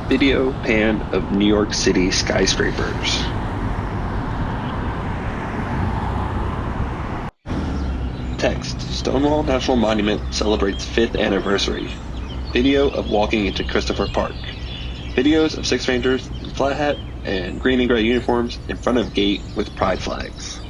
Video pan of New York City skyscrapers. Text, Stonewall National Monument celebrates 5th anniversary. Video of walking into Christopher Park. Videos of Six Rangers in flat hat and green and gray uniforms in front of gate with pride flags.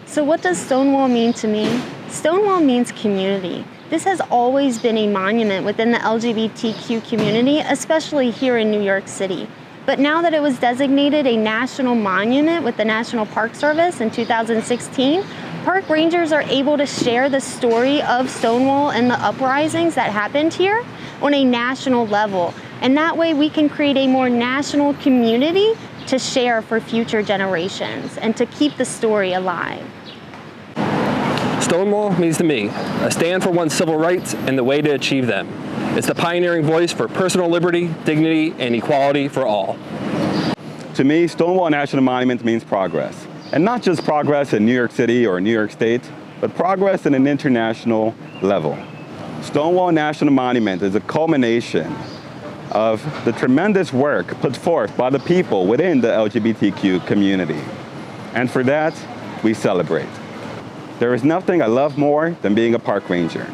So what does Stonewall mean to me? Stonewall means community. This has always been a monument within the LGBTQ community, especially here in New York City. But now that it was designated a national monument with the National Park Service in 2016, park rangers are able to share the story of Stonewall and the uprisings that happened here on a national level. And that way we can create a more national community to share for future generations and to keep the story alive. Stonewall means to me a stand for one's civil rights and the way to achieve them. It's the pioneering voice for personal liberty, dignity, and equality for all. To me, Stonewall National Monument means progress. And not just progress in New York City or New York State, but progress at an international level. Stonewall National Monument is a culmination of the tremendous work put forth by the people within the LGBTQ community. And for that, we celebrate. There is nothing I love more than being a park ranger,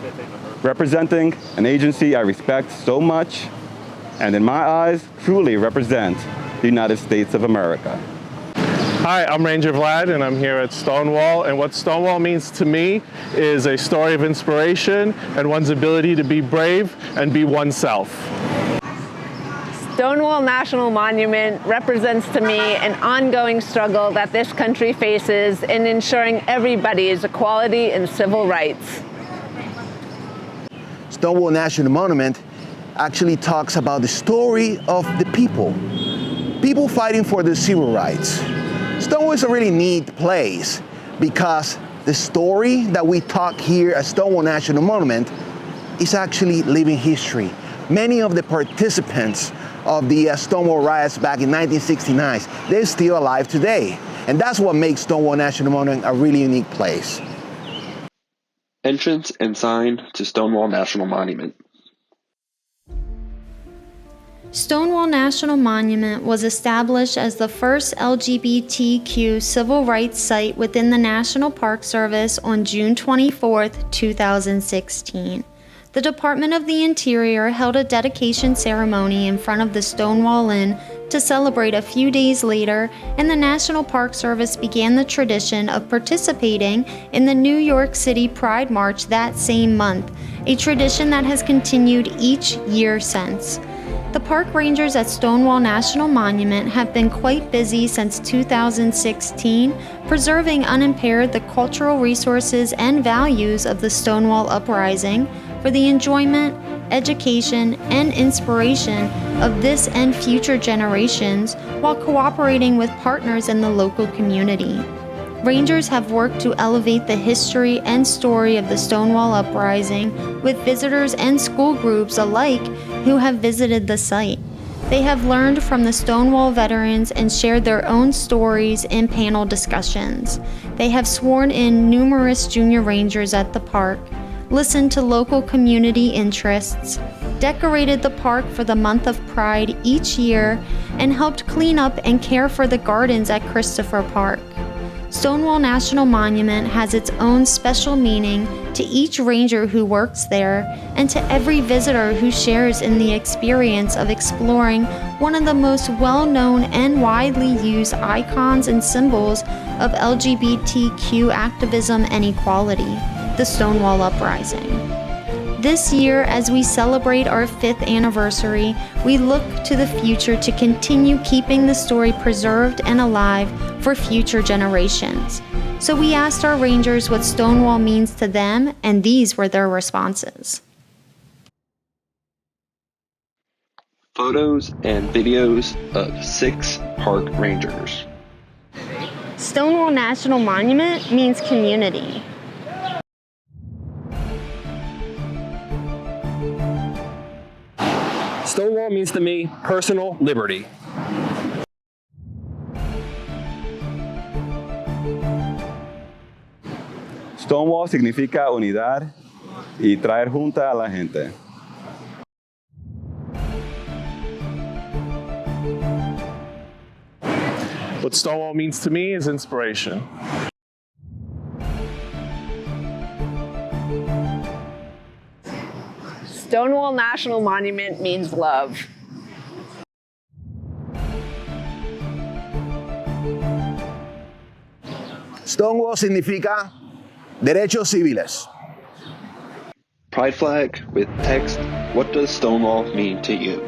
representing an agency I respect so much, and in my eyes, truly represent the United States of America. Hi, I'm Ranger Vlad, and I'm here at Stonewall, and what Stonewall means to me is a story of inspiration and one's ability to be brave and be oneself. Stonewall National Monument represents to me an ongoing struggle that this country faces in ensuring everybody's equality and civil rights. Stonewall National Monument actually talks about the story of the people fighting for their civil rights. Stonewall is a really neat place because the story that we talk here at Stonewall National Monument is actually living history. Many of the participants of the Stonewall riots back in 1969, they're still alive today. And that's what makes Stonewall National Monument a really unique place. Entrance and sign to Stonewall National Monument. Stonewall National Monument was established as the first LGBTQ civil rights site within the National Park Service on June 24, 2016. The Department of the Interior held a dedication ceremony in front of the Stonewall Inn to celebrate a few days later, and the National Park Service began the tradition of participating in the New York City Pride March that same month, a tradition that has continued each year since. The park rangers at Stonewall National Monument have been quite busy since 2016, preserving unimpaired the cultural resources and values of the Stonewall Uprising for the enjoyment, education, and inspiration of this and future generations while cooperating with partners in the local community. Rangers have worked to elevate the history and story of the Stonewall Uprising with visitors and school groups alike who have visited the site. They have learned from the Stonewall veterans and shared their own stories in panel discussions. They have sworn in numerous junior rangers at the park, listened to local community interests, decorated the park for the month of Pride each year, and helped clean up and care for the gardens at Christopher Park. Stonewall National Monument has its own special meaning to each ranger who works there and to every visitor who shares in the experience of exploring one of the most well-known and widely used icons and symbols of LGBTQ activism and equality, the Stonewall Uprising. This year, as we celebrate our 5th anniversary, we look to the future to continue keeping the story preserved and alive for future generations. So we asked our rangers what Stonewall means to them, and these were their responses. Photos and videos of 6 park rangers. Stonewall National Monument means community. Stonewall means to me personal liberty. Stonewall significa unidad y traer junta a la gente. What Stonewall means to me is inspiration. Stonewall National Monument means love. Stonewall significa derechos civiles. Pride flag with text, what does Stonewall mean to you?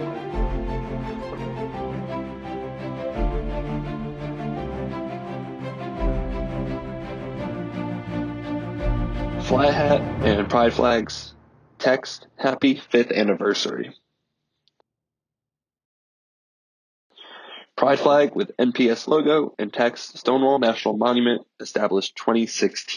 Fly hat and pride flags, text, happy 5th anniversary. Pride flag with NPS logo and text, Stonewall National Monument, established 2016.